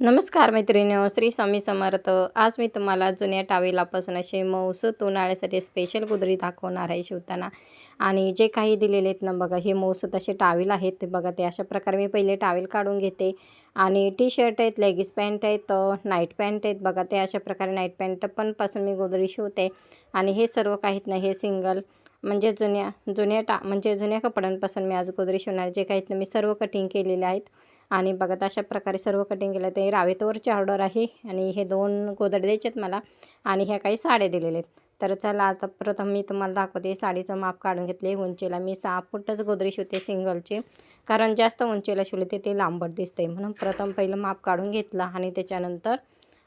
नमस्कार मैत्रिणींनो, श्री स्वामी समर्थ. आज मी तुम्हाला जुन्या टावेलापासून असे मऊसूत उन्हाळ्यासाठी स्पेशल गोधडी दाखवणार आहे शिवताना. आणि जे काही दिलेले आहेत ना बघा, हे मऊसूत असे टावेल आहेत. ते बघा, ते अशा प्रकारे मी पहिले टावेल काढून घेते. आणि टी शर्ट आहेत, लेगीज पॅन्ट आहेत, नाईट पॅन्ट आहेत. बघा, ते अशा प्रकारे नाईट पॅन्ट पण पासून मी गोधडी शिवते. आणि हे सर्व काहीत नाही, हे सिंगल म्हणजे जुन्या कपड्यांपासून मी आज गोधडी शिवणार. जे काहीत ना मी सर्व कटिंग केलेले आहेत. आणि बघा, अशा प्रकारे सर्व कटिंग केलं. ते रावेतवरची ऑर्डर आहे. आणि हे 2 गोधड्या द्यायचे आहेत मला. आणि ह्या काही साड्या दिलेल्या आहेत. तर चला, आता प्रथम मी तुम्हाला दाखवते. साडीचं माप काढून घेतले. उंचीला मी 6 फूटच गोधडी शिवते सिंगलची, कारण जास्त उंचीला शिवले ते लांबट दिसते, म्हणून प्रथम पहिलं माप काढून घेतलं. आणि त्याच्यानंतर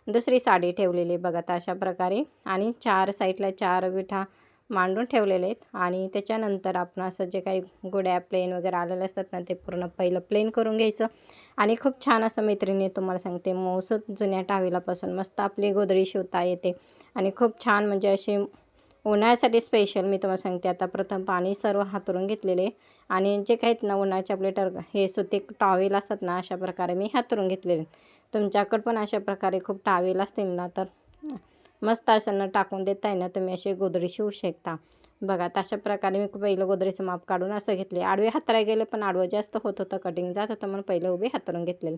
दुसरी साडी ठेवलेली बघा अशा प्रकारे. आणि 4 साईडला 4 विठा मांडून ठेवलेले आहेत. आणि त्याच्यानंतर आपण असं जे काही गुड्या प्लेन वगैरे आलेले असतात ना, ते पूर्ण पहिलं प्लेन करून घ्यायचं. आणि खूप छान असं मैत्रिणी तुम्हाला सांगते, मऊसूत जुन्या टावेलापासून मस्त आपली गोधडी शिवता येते. आणि खूप छान म्हणजे असे उन्हाळ्यासाठी स्पेशल मी तुम्हाला सांगते. आता प्रथम पाणी सर्व हातरून घेतलेले. आणि जे काहीत ना उन्हाळ्याचे आपले हे सुती टावेल असतात ना, अशा प्रकारे मी हातरून घेतलेले. तुमच्याकडं पण अशा प्रकारे खूप टावेल असतील ना, तर मस्त असं न टाकून देताय ना, तुम्ही अशी गोधडी शिवू शकता. बघा, अशा प्रकारे मी पहिलं गोधडीचं माप काढून असं घेतले. आडवे हातराय गेले, पण आडवं जास्त होत होतं, कटिंग जात होतं, म्हणून पहिलं उभे हातरून घेतलेले.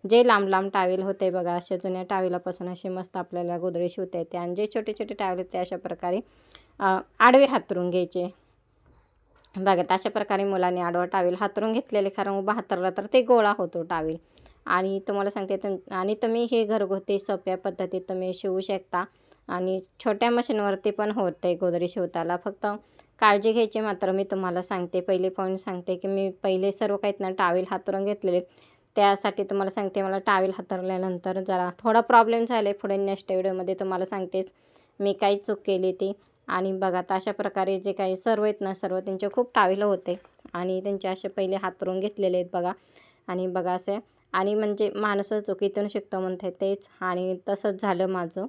जे लांब लांब टावेल होते बघा, अशा जुन्या टावेलापासून असे मस्त आपल्याला गोधडी शिवता येते. आणि जे छोटे छोटे टावेल होते अशा प्रकारे आडवे हातरून घ्यायचे. बघा, अशा प्रकारे मुलांनी आडवा टावेल हातरून घेतलेले, कारण उभा हातरला तर ते गोळा होतो टावेल. आणि तुम्हाला सांगते आणि तुम्ही हे घरगुती सोप्या पद्धतीत तुम्ही शिवू शकता. आणि छोट्या मशीनवरती पण होते गोधडी शिवताना. फक्त काळजी घ्यायची मात्र मी तुम्हाला सांगते. पहिले पॉईंट सांगते की मी पहिले सर्व काहीत ना टावेल हातरून घेतलेले. त्यासाठी तुम्हाला सांगते, मला टावेल हातरल्यानंतर जरा थोडा प्रॉब्लेम झाला आहे. पुढे नेक्स्ट व्हिडिओमध्ये तुम्हाला सांगतेच मी काही चूक केली ती. आणि बघा, अशा प्रकारे जे काही सर्व आहेत ना, सर्व त्यांचे खूप टावेल होते. आणि त्यांचे असे पहिले हातरून घेतलेले आहेत बघा. आणि बघा असे, आणि म्हणजे माणूस चुकीतून शिकतो म्हणते तेच, आणि तसंच झालं माझं.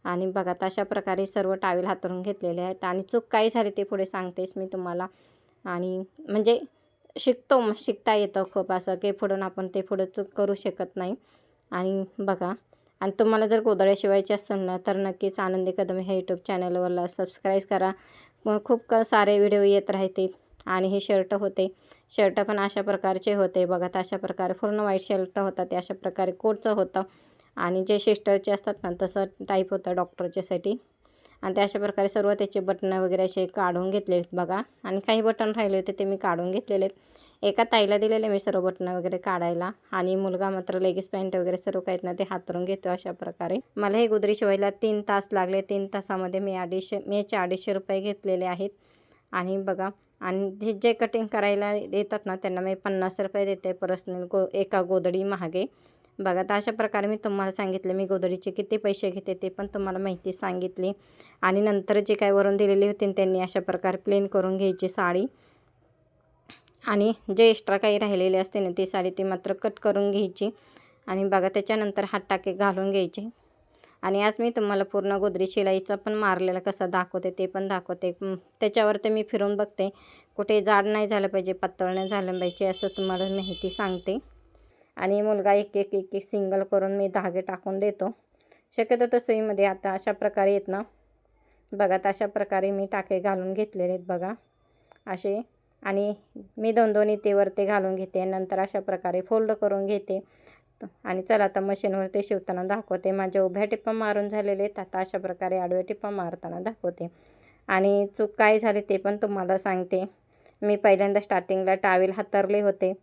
आणि बघा, अशा प्रकारे सर्व टावेल हातरून घेतलेले आहेत. आणि चूक काय झाली ते पुढे सांगतेच मी तुम्हाला. आणि म्हणजे शिकता येतं खूप असं, की पुढून आपण ते पुढं चूक करू शकत नाही. आणि बघा, आणि तुम्हाला जर गोधड्या शिवायच्या असेल ना, तर नक्कीच आनंदी कदम ह्या यूट्यूब चॅनलवरला सबस्क्राईब करा. मग खूप सारे व्हिडिओ येत राहते. आणि हे शर्ट होते, शर्ट पण अशा प्रकारचे होते बघा. अशा प्रकारे पूर्ण व्हाईट शर्ट होता, ते अशा प्रकारे कोटचं होतं. आणि जे सिस्टरचे असतात ना, तसं टाईप होतं डॉक्टरच्यासाठी. आणि ते अशा प्रकारे सर्व त्याचे बटणं वगैरे असे काढून घेतले आहेत बघा. आणि काही बटन राहिले होते ते मी काढून घेतलेले आहेत. एका ताईला दिलेले मी सर्व बटणं वगैरे काढायला. आणि मुलगा मात्र लेगीज पॅन्ट वगैरे सर्व काही ना ते हातरून घेतो अशा प्रकारे. मला हे गोधडी शिवायला 3 तास लागले. 3 तासामध्ये मी याचे 250 रुपये घेतलेले आहेत. आणि बघा, आणि जे कटिंग करायला येतात ना, त्यांना मी 50 रुपये देते पर्सनल एका गोधडी मागे. बघा, अशा प्रकारे मी तुम्हाला सांगितले मी गोधडीचे किती पैसे घेते ते पण तुम्हाला माहिती सांगितली. आणि नंतर जे काय वरून दिलेली होती त्यांनी अशा प्रकारे प्लेन करून घ्यायची साडी. आणि जे एक्स्ट्रा काही राहिलेले असते ना, ती साडी ती मात्र कट करून घ्यायची. आणि बघा, त्याच्यानंतर हात टाके घालून घ्यायचे. आणि आज मी तुम्हाला पूर्ण गोधडी शिलाईचा पण मारलेला कसा दाखवते ते पण दाखवते. त्याच्यावर ते मी फिरून बघते, कुठे जाड नाही झालं पाहिजे, पातळ नाही झालं पाहिजे, असं तुम्हाला माहिती सांगते. आणि मुलगा एक एक एक एक सिंगल करून मी धागे टाकून देतो. शक्यतो तर सुईमध्ये आता अशा प्रकारे येत ना बघा, अशा प्रकारे मी टाके घालून घेतलेले आहेत बघा असे. आणि मी 2-2 इथेवरती घालून घेते. नंतर अशा प्रकारे फोल्ड करून घेते. आणि चला, आता मशीनवरती शिवताना दाखवते. माझ्या उभ्या टिपा मारून झालेले आहेत. आता अशा प्रकारे आडव्या टिपा मारताना दाखवते. आणि चूक काय झाली ते पण तुम्हाला सांगते. मी पहिल्यांदा स्टार्टिंगला टावेल हातरले होते,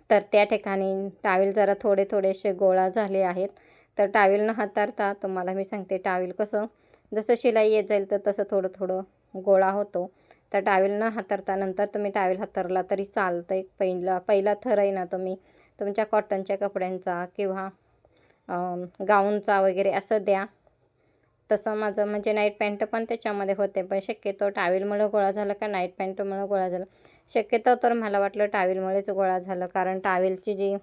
तर त्या ठिकाणी टावेल जरा थोडेसे गोळा झाले आहेत. तर टावेल न हाताळता तुम्हाला मी सांगते, टावेल कसं जसं शिलाई येत जाईल तर तसं थोडं गोळा होतो. तर टावेल न हाताळता नंतर तुम्ही टावेल हातरला तरी चालतं. एक पहिला थर आहे ना, तुम्ही तुमच्या कॉटनच्या कपड्यांचा किंवा गाऊनचा वगैरे असं द्या. तसं माझं म्हणजे नाईट पॅन्ट पण त्याच्यामध्ये होते, पण शक्यतो टावेलमुळे गोळा झाला का नाईट पॅन्टमुळे गोळा झाला. शक्यतो तर मला वाटलं टावेलमुळेच गोळा झालं, कारण टावेलची जी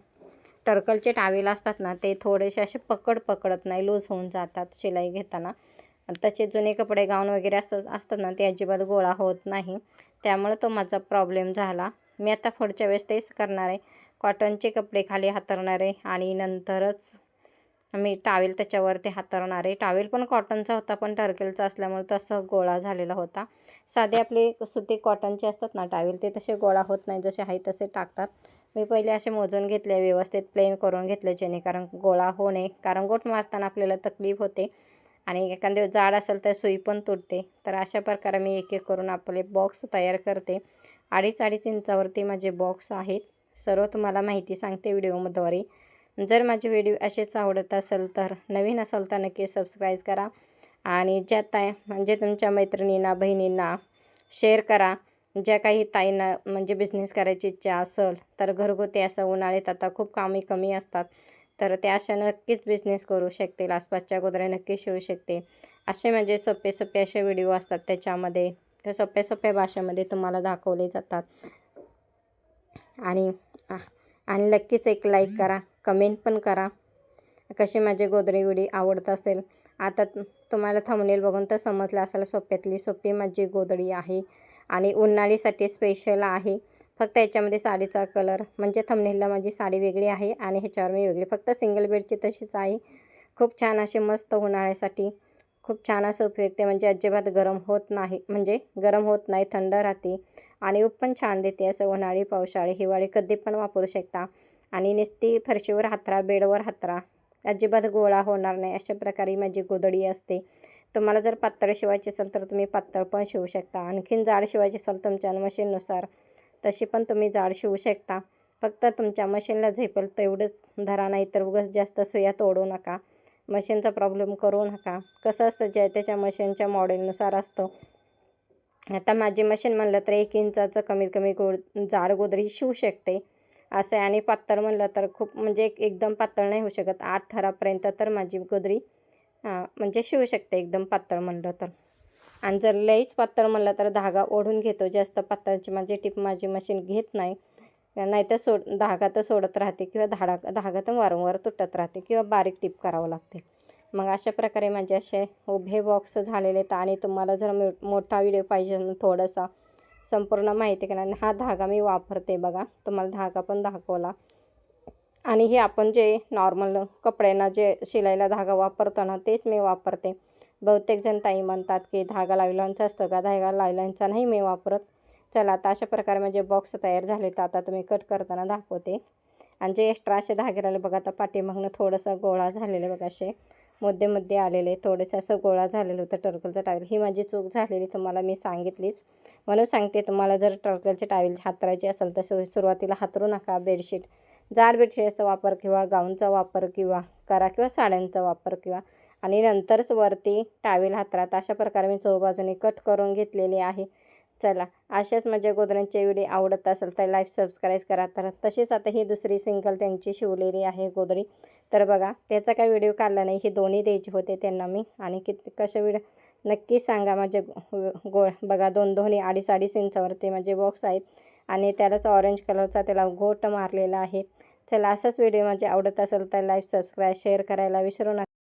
टर्कलचे टावेल असतात ना, ते थोडेसे असे पकडत नाही, लूज होऊन जातात शिलाई घेताना. तसे जुने कपडे गाऊन वगैरे असतात ना, ते अजिबात गोळा होत नाही. त्यामुळे तो माझा प्रॉब्लेम झाला. मी आता पुढच्या वेळेस तेच करणार आहे. कॉटनचे कपडे खाली हातरणार आहे आणि नंतरच मी टावेल त्याच्यावरती हातरणार आहे. टावेल पण कॉटनचा होता, पण टर्कलचा असल्यामुळे तसं गोळा झालेला होता. साधे आपले सुती कॉटनचे असतात ना टावेल, ते तसे गोळा होत नाही, जसे आहे तसे टाकतात. मी पहिले असे मोजून घेतले, व्यवस्थित प्लेन करून घेतले, जेणेकरून गोळा होऊ नये. कारण गोट मारताना आपल्याला तकलीफ होते आणि एखादे जाड असेल तर सुई पण तुटते. तर अशा प्रकारे मी एक एक करून आपले बॉक्स तयार करते. 2.5 इंचावरती माझे बॉक्स आहेत. सर्व तुम्हाला माहिती सांगते व्हिडिओद्वारे. जर माझे व्हिडिओ असेच आवडत असेल तर नवीन असाल तर नक्की सबस्क्राईब करा आणि ज्या ताई म्हणजे तुमच्या मैत्रिणींना बहिणींना शेअर करा. ज्या काही ताईंना म्हणजे बिझनेस करायची इच्छा असेल तर घरगुती असं उन्हाळ्यात आता खूप कामे कमी असतात, तर त्या अशा नक्कीच बिझनेस करू शकतील. आसपासच्या गोदड्या नक्की शिवू शकते. असे म्हणजे सोपे सोपे असे व्हिडिओ असतात त्याच्यामध्ये, त्या सोप्या सोप्या भाषेमध्ये तुम्हाला दाखवले जातात. आणि नक्कीच एक लाईक करा, कमेंट पण करा. कशी माझे गोदडी व्हिडिओ आवडत असेल. आता तुम्हाला थंबनेल बघून तर समजलं असेल, सोप्यातली सोपी माझी गोदडी आहे आणि उन्हाळीसाठी स्पेशल आहे. फक्त याच्यामध्ये साडीचा कलर म्हणजे थंबनेलला माझी साडी वेगळी आहे आणि ह्याच्यावर मी वेगळी, फक्त सिंगल बेडची तशीच आहे. खूप छान अशी मस्त उन्हाळ्यासाठी खूप छान असं उपयुक्त, म्हणजे अजिबात गरम होत नाही, म्हणजे गरम होत नाही, थंड राहते आणि उब पण छान देते. असं उन्हाळी पावसाळी हिवाळी कधी पण वापरू शकता. आणि नुसती फरशीवर हातरा, बेडवर हातरा, अजिबात गोळा होणार नाही. अशा प्रकारे माझी गोदडी असते. तुम्हाला जर पातळ शिवायची असेल तर तुम्ही पातळ पण शिवू शकता. आणखीन जाड शिवायची असेल तुमच्या मशीननुसार तशी पण तुम्ही जाड शिवू शकता. फक्त तुमच्या मशीनला झेपेल तेवढंच धरा, नाही तर उगाच जास्त सुया तोडू नका. मशीनचा प्रॉब्लेम करू नका. कसं असतं, जे त्याच्या मशीनच्या मॉडेलनुसार असतं. आता माझी मशीन म्हणलं तर 1 इंचाचं कमीत कमी जाड गोदडी शिवू शकते असं आहे. आणि पातळ म्हणलं तर खूप म्हणजे एकदम पातळ नाही होऊ शकत. 8 थरापर्यंत तर माझी गोदडी म्हणजे शिवू शकते एकदम पातळ म्हणलं तर. आणि जर लईच पातळ म्हणलं तर धागा ओढून घेतो. जास्त पातळची माझी मशीन घेत नाही. नाहीतर धागा तर सोडत राहते किंवा धागा तर वारंवार तुटत राहते किंवा बारीक टिप करावं लागते. मग अशा प्रकारे माझे असे उभे बॉक्स झालेले आहेत. आणि तुम्हाला जर मोठा व्हिडिओ पाहिजे थोडासा संपूर्ण माहिती करा, हा धागा मी वापरते बघा, तुम्हाला धागा पण दाखवला. आणि हे आपण जे नॉर्मल कपड्यांना जे शिलाईला धागा वापरतो ना, तेच मी वापरते. बहुतेक जण ताई म्हणतात की धागा लायलॉनचा असतं का, धागा लायलॉनचा नाही मी वापरत. चला, आता अशा प्रकारे माझे बॉक्स तयार झाले, तर आता तुम्ही कट करताना दाखवते. आणि जे एक्स्ट्रा असे धागे राहिले बघा, आता पाठीमागनं थोडंसं गोळा झालेले बघा, असे मध्ये आलेले थोडंसं असं गोळा झालेलं होतं टर्कलचं टावेल. ही माझी चूक झालेली तुम्हाला मी सांगितलीच, म्हणून सांगते. तुम्हाला जर टर्कलचे टावेल हातरायचे असेल तर सुरुवातीला हातरू नका. बेडशीट, जाड बेडशीटचा वापर किंवा गाऊनचा वापर करा किंवा साड्यांचा वापर आणि नंतरच वरती टावेल हातरा. अशा प्रकारे मी चौबाजूने कट करून घेतलेले आहे. चला, अशाच माझ्या गोदड्यांचे व्हिडिओ आवडत असेल तर लाईक सबस्क्राईब करा. तर तशीच आता ही दुसरी सिंगल त्यांची शिवलेली आहे गोदडी. तर बघा, त्याचा काही व्हिडिओ काढला नाही, हे दोन्ही द्यायचे होते त्यांना मी. आणि कसे व्हिडिओ नक्की सांगा. माझे बघा, दोन्ही 2.5 इंचावरती माझे बॉक्स आहेत आणि त्यालाच ऑरेंज कलरचा त्याला गोट मारलेला आहे. चला, असाच व्हिडिओ माझे आवडत असेल तर लाईक सबस्क्राईब शेअर करायला विसरू नका.